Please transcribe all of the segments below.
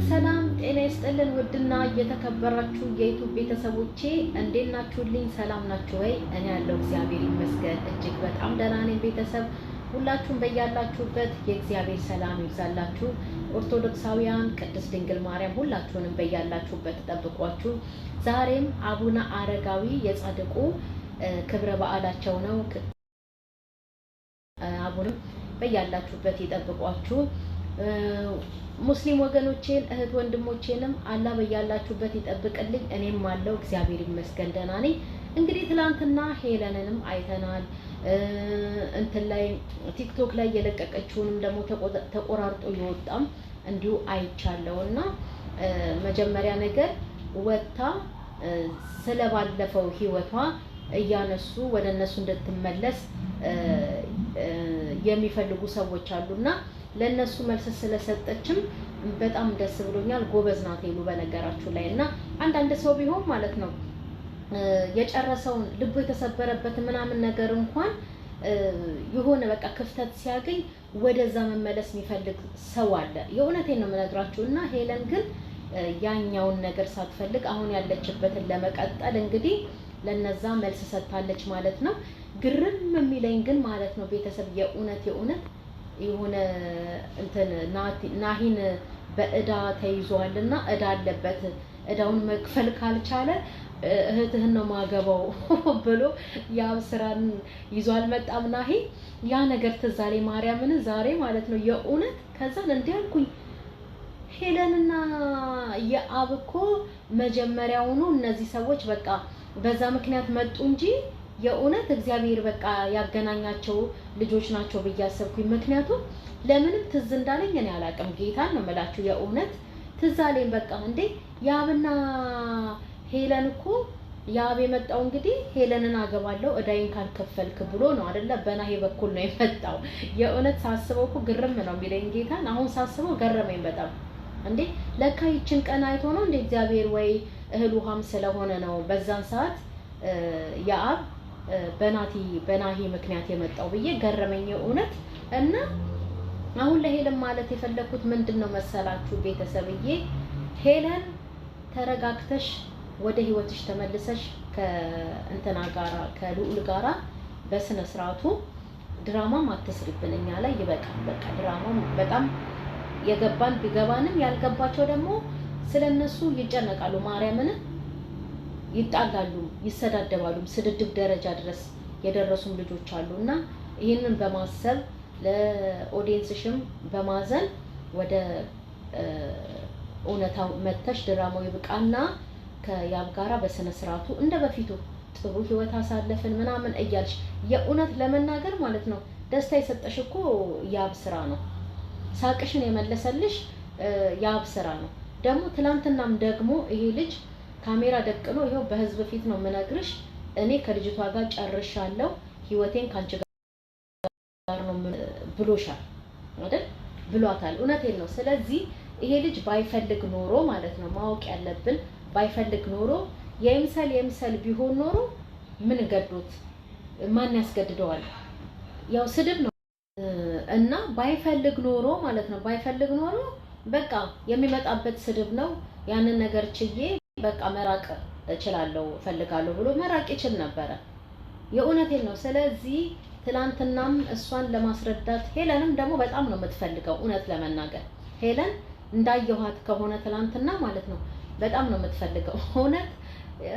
ሰላም ጤና ይስጥልን ውድና እየተከበራችሁ የዩቲዩብ ቤተሰቦቼ እንዴት ናችሁልኝ? ሰላም ናችሁ ወይ? እኔ ያለው እግዚአብሔር ይመስገን እጅግ በጣም ደህና ነኝ። ቤተሰብ ሁላችሁም በያላችሁበት የእግዚአብሔር ሰላም ይብዛላችሁ። ኦርቶዶክሳውያን ቅድስት ድንግል ማርያም ሁላችሁንም በያላችሁበት ተጠብቋችሁ። ዛሬም አቡነ አረጋዊ የጻድቁ ክብረ በዓላቸው ነው። አቡንም በያላችሁበት ይጠብቋችሁ። ሙስሊም ወገኖቼን እህት ወንድሞቼንም አላህ በያላችሁበት ይጠብቅልኝ። እኔም አለው እግዚአብሔር ይመስገን ደህና ነኝ። እንግዲህ ትላንትና ሄለንንም አይተናል። እንትን ላይ ቲክቶክ ላይ የለቀቀችውንም ደግሞ ተቆራርጦ ይወጣም እንዲሁ አይቻለውና መጀመሪያ ነገር ወጣ ስለባለፈው ህይወቷ እያነሱ ወደ እነሱ እንድትመለስ የሚፈልጉ ሰዎች አሉና ለነሱ መልስ ስለሰጠችም በጣም ደስ ብሎኛል። ጎበዝ ናት ሄሉ በነገራችሁ ላይ እና አንዳንድ ሰው ቢሆን ማለት ነው የጨረሰውን ልቡ የተሰበረበት ምናምን ነገር እንኳን የሆነ በቃ ክፍተት ሲያገኝ ወደዛ መመለስ የሚፈልግ ሰው አለ። የእውነቴን ነው የምነግራችሁ። እና ሄለን ግን ያኛውን ነገር ሳትፈልግ አሁን ያለችበትን ለመቀጠል እንግዲህ ለነዛ መልስ ሰጥታለች ማለት ነው። ግርም የሚለኝ ግን ማለት ነው ቤተሰብ የእውነት የሆነ እንትን ናሂን በእዳ ተይዟልና እዳ አለበት። እዳውን መክፈል ካልቻለ እህትህን ነው ማገባው ብሎ ያው ስራን ይዞ አልመጣም ናሂ። ያ ነገር ትዝ አለኝ ማርያምን ዛሬ ማለት ነው የእውነት። ከዛን እንዲያልኩኝ ሄለንና የአብ እኮ መጀመሪያውኑ እነዚህ ሰዎች በቃ በዛ ምክንያት መጡ እንጂ የእውነት እግዚአብሔር በቃ ያገናኛቸው ልጆች ናቸው ብዬ አሰብኩኝ። ምክንያቱም ለምንም ትዝ እንዳለኝ እኔ አላውቅም። ጌታን ነው የምላችሁ የእውነት ትዝ አለኝ። በቃ እንዴ ያብና ሄለን እኮ ያብ የመጣው እንግዲህ ሄለንን አገባለሁ እዳይን ካልከፈልክ ብሎ ነው አይደለ? በናሂ በኩል ነው የመጣው። የእውነት ሳስበው እኮ ግርም ነው የሚለኝ ጌታን። አሁን ሳስበው ገረመኝ በጣም። እንዴ ለካ ይችን ቀን አይቶ ነው እንዴ እግዚአብሔር? ወይ እህል ውሃም ስለሆነ ነው በዛን ሰዓት የአብ በናሂ ምክንያት የመጣው ብዬ ገረመኝ እውነት። እና አሁን ለሄለን ማለት የፈለኩት ምንድነው መሰላችሁ ቤተሰብዬ፣ ሄለን ተረጋግተሽ ወደ ህይወትሽ ተመልሰሽ ከእንትና ጋራ ከልዑል ጋራ በስነ ስርዓቱ ድራማም አትስሪብን እኛ ላይ ይበቃል። በቃ ድራማም በጣም የገባን ቢገባንም ያልገባቸው ደግሞ ስለነሱ ይጨነቃሉ። ማርያምን ይጣላሉ፣ ይሰዳደባሉ፣ ስድድብ ደረጃ ድረስ የደረሱም ልጆች አሉና ይህንን በማሰብ ለኦዲየንስሽም በማዘን ወደ እውነታው መተሽ ድራማው ይብቃና ከያብ ጋራ በስነ ስርዓቱ እንደ በፊቱ ጥሩ ህይወት አሳለፍን ምናምን እያልሽ የእውነት ለመናገር ማለት ነው ደስታ የሰጠሽ እኮ ያብ ስራ ነው። ሳቅሽን የመለሰልሽ ያብ ስራ ነው። ደግሞ ትላንትናም ደግሞ ይሄ ልጅ ካሜራ ደቅኖ ይሄው በህዝብ ፊት ነው የምነግርሽ እኔ ከልጅቷ ጋር ጨርሻለሁ ህይወቴን ካንቺ ጋር ነው ብሎሻል አይደል? ብሏታል። እውነቴን ነው። ስለዚህ ይሄ ልጅ ባይፈልግ ኖሮ ማለት ነው ማወቅ ያለብን ባይፈልግ ኖሮ የምሰል ቢሆን ኖሮ ምን ገዶት ማን ያስገድደዋል? ያው ስድብ ነው እና ባይፈልግ ኖሮ ማለት ነው ባይፈልግ ኖሮ በቃ የሚመጣበት ስድብ ነው። ያንን ነገር ችዬ በቃ መራቅ እችላለሁ ፈልጋለሁ ብሎ መራቅ ይችል ነበረ። የእውነቴን ነው። ስለዚህ ትላንትናም እሷን ለማስረዳት ሄለንም ደግሞ በጣም ነው የምትፈልገው። እውነት ለመናገር ሄለን እንዳየኋት ከሆነ ትላንትና ማለት ነው በጣም ነው የምትፈልገው። እውነት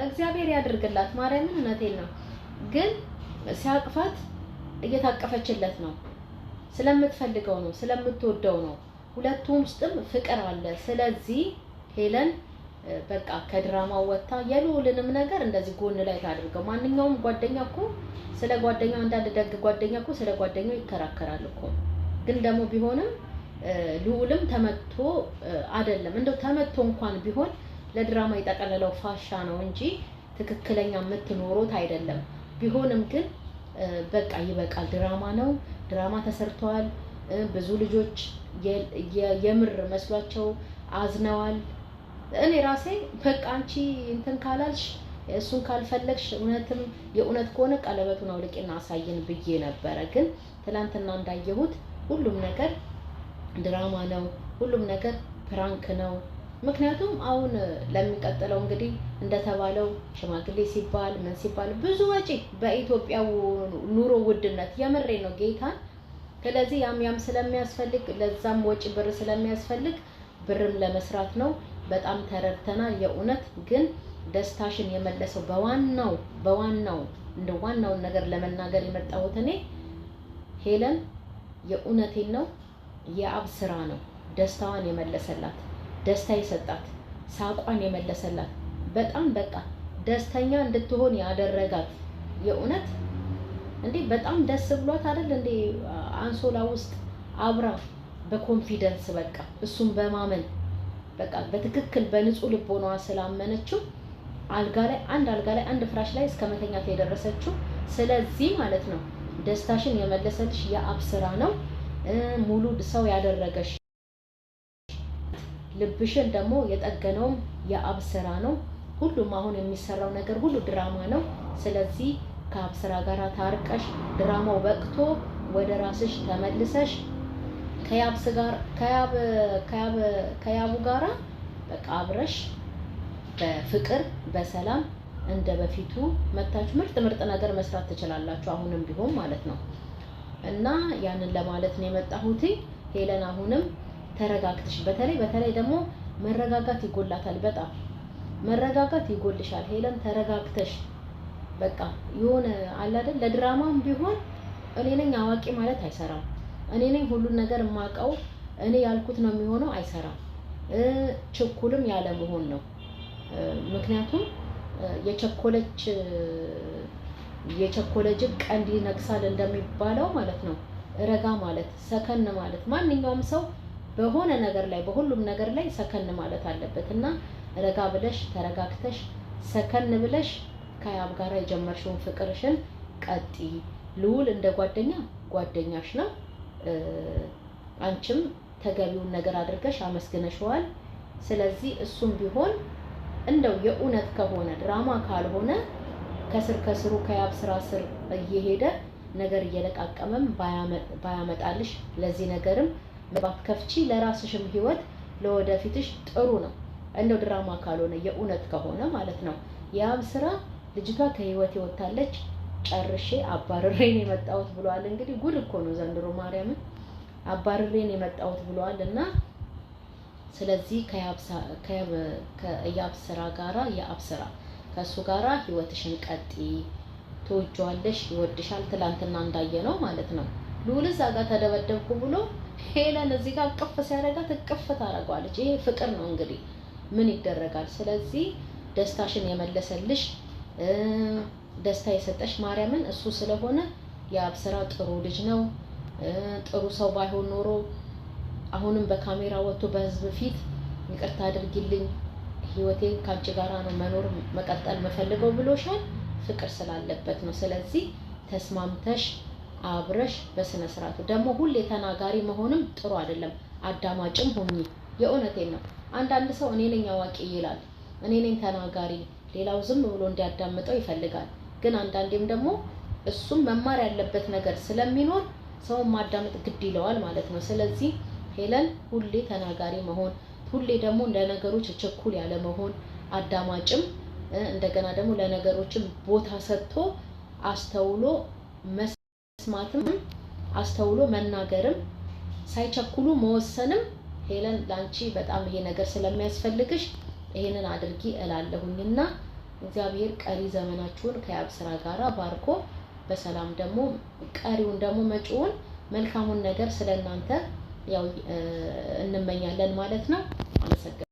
እግዚአብሔር ያድርግላት ማርያምን። እውነቴን ነው። ግን ሲያቅፋት እየታቀፈችለት ነው ስለምትፈልገው ነው ስለምትወደው ነው። ሁለቱም ውስጥም ፍቅር አለ። ስለዚህ ሄለን በቃ ከድራማው ወጣ የልዑልንም ነገር እንደዚህ ጎን ላይ ታድርገው። ማንኛውም ጓደኛ እኮ ስለ ጓደኛው አንዳንድ ደግ ጓደኛ እኮ ስለ ጓደኛው ይከራከራል እኮ። ግን ደግሞ ቢሆንም ልዑልም ተመቶ አይደለም እንደው ተመቶ እንኳን ቢሆን ለድራማ የጠቀለለው ፋሻ ነው እንጂ ትክክለኛ የምትኖሩት አይደለም። ቢሆንም ግን በቃ ይበቃል። ድራማ ነው፣ ድራማ ተሰርቷል። ብዙ ልጆች የምር መስሏቸው አዝነዋል። እኔ ራሴ በቃ አንቺ እንትን ካላልሽ እሱን ካልፈለግሽ እውነትም የእውነት ከሆነ ቀለበቱን አውልቂና አሳየን ብዬ ነበረ። ግን ትላንትና እንዳየሁት ሁሉም ነገር ድራማ ነው፣ ሁሉም ነገር ፕራንክ ነው። ምክንያቱም አሁን ለሚቀጥለው እንግዲህ እንደተባለው ሽማግሌ ሲባል ምን ሲባል ብዙ ወጪ በኢትዮጵያ ኑሮ ውድነት የምሬ ነው ጌታን። ስለዚህ ያም ስለሚያስፈልግ ለዛም ወጪ ብር ስለሚያስፈልግ ብርም ለመስራት ነው። በጣም ተረድተናል። የእውነት ግን ደስታሽን የመለሰው በዋናው እንደ ዋናውን ነገር ለመናገር የመጣሁት እኔ ሄለን የእውነቴን ነው የአብ ስራ ነው ደስታዋን የመለሰላት፣ ደስታ የሰጣት፣ ሳቋን የመለሰላት፣ በጣም በቃ ደስተኛ እንድትሆን ያደረጋት። የእውነት እንዴ በጣም ደስ ብሏት አይደል እንዴ አንሶላ ውስጥ አብራ በኮንፊደንስ በቃ እሱን በማመን በቃ በትክክል በንጹህ ልቦናዋ ስላመነችው አልጋ ላይ አንድ ፍራሽ ላይ እስከ መተኛት የደረሰችው። ስለዚህ ማለት ነው ደስታሽን የመለሰልሽ የአብ ስራ ነው። ሙሉ ሰው ያደረገሽ ልብሽን ደግሞ የጠገነውም የአብ ስራ ነው። ሁሉም አሁን የሚሰራው ነገር ሁሉ ድራማ ነው። ስለዚህ ከአብ ስራ ጋር ታርቀሽ ድራማው በቅቶ ወደ ራስሽ ተመልሰሽ ከያቡ ጋራ በቃ አብረሽ በፍቅር በሰላም እንደ በፊቱ መታችሁ ምርጥ ነገር መስራት ትችላላችሁ። አሁንም ቢሆን ማለት ነው። እና ያንን ለማለት ነው የመጣሁት። ሄለን አሁንም ተረጋግተሽ፣ በተለይ ደግሞ መረጋጋት ይጎላታል። በጣም መረጋጋት ይጎልሻል ሄለን። ተረጋግተሽ በቃ የሆነ አለ አይደል ለድራማም ቢሆን እኔ ነኝ አዋቂ ማለት አይሰራም። እኔ ነኝ ሁሉን ነገር የማውቀው እኔ ያልኩት ነው የሚሆነው አይሰራም። ችኩልም ያለ መሆን ነው። ምክንያቱም የቸኮለ ጅብ ቀንድ ይነክሳል እንደሚባለው ማለት ነው። ረጋ ማለት ሰከን ማለት ማንኛውም ሰው በሆነ ነገር ላይ በሁሉም ነገር ላይ ሰከን ማለት አለበት እና ረጋ ብለሽ ተረጋግተሽ ሰከን ብለሽ ከያብ ጋር የጀመርሽውን ፍቅርሽን ቀጢ። ልዑል እንደ ጓደኛሽ ነው። አንቺም ተገቢውን ነገር አድርገሽ አመስግነሽዋል። ስለዚህ እሱም ቢሆን እንደው የእውነት ከሆነ ድራማ ካልሆነ ከስሩ ከያብ ስራ ስር እየሄደ ነገር እየለቃቀመም ባያመጣልሽ ለዚህ ነገርም ባትከፍቺ ለራስሽም ህይወት ለወደፊትሽ ጥሩ ነው። እንደው ድራማ ካልሆነ የእውነት ከሆነ ማለት ነው። የያብ ስራ ልጅቷ ከህይወት ይወጣለች ጨርሼ አባርሬን የመጣሁት ብሏል። እንግዲህ ጉድ እኮ ነው ዘንድሮ ማርያምን አባርሬን የመጣሁት ብሏል። እና ስለዚህ ከያብ ስራ ጋራ የአብ ስራ ከሱ ጋራ ህይወትሽን ቀጢ። ትወጂዋለሽ፣ ይወድሻል። ትላንትና እንዳየነው ማለት ነው። ልዑል እዛ ጋር ተደበደብኩ ብሎ ሄለን እዚህ ጋር ቅፍ ሲያደርጋት ቅፍ ታደርገዋለች። ይሄ ፍቅር ነው እንግዲህ ምን ይደረጋል። ስለዚህ ደስታሽን የመለሰልሽ ደስታ የሰጠሽ ማርያምን እሱ ስለሆነ የአብ ስራ ጥሩ ልጅ ነው። ጥሩ ሰው ባይሆን ኖሮ አሁንም በካሜራ ወጥቶ በህዝብ ፊት ይቅርታ አድርጊልኝ ህይወቴን ካንቺ ጋራ ነው መኖር መቀጠል መፈልገው ብሎሻል። ፍቅር ስላለበት ነው። ስለዚህ ተስማምተሽ አብረሽ በስነ ስርዓቱ ደግሞ ሁሌ ተናጋሪ መሆንም ጥሩ አይደለም። አዳማጭም ሁኚ። የእውነቴን ነው። አንዳንድ ሰው እኔ ነኝ አዋቂ ይላል፣ እኔ ነኝ ተናጋሪ፣ ሌላው ዝም ብሎ እንዲያዳምጠው ይፈልጋል። ግን አንዳንዴም ደግሞ እሱም መማር ያለበት ነገር ስለሚኖር ሰውን ማዳመጥ ግድ ይለዋል ማለት ነው። ስለዚህ ሄለን ሁሌ ተናጋሪ መሆን፣ ሁሌ ደግሞ ለነገሮች ቸኩል ያለ መሆን፣ አዳማጭም እንደገና ደግሞ ለነገሮችም ቦታ ሰጥቶ አስተውሎ መስማትም አስተውሎ መናገርም ሳይቸኩሉ መወሰንም ሄለን ላንቺ በጣም ይሄ ነገር ስለሚያስፈልግሽ ይሄንን አድርጊ እላለሁኝና እግዚአብሔር ቀሪ ዘመናችሁን ከያብ ስራ ጋራ ባርኮ በሰላም ደግሞ ቀሪውን ደግሞ መጪውን መልካሙን ነገር ስለናንተ ያው እንመኛለን ማለት ነው። አመሰግናለሁ።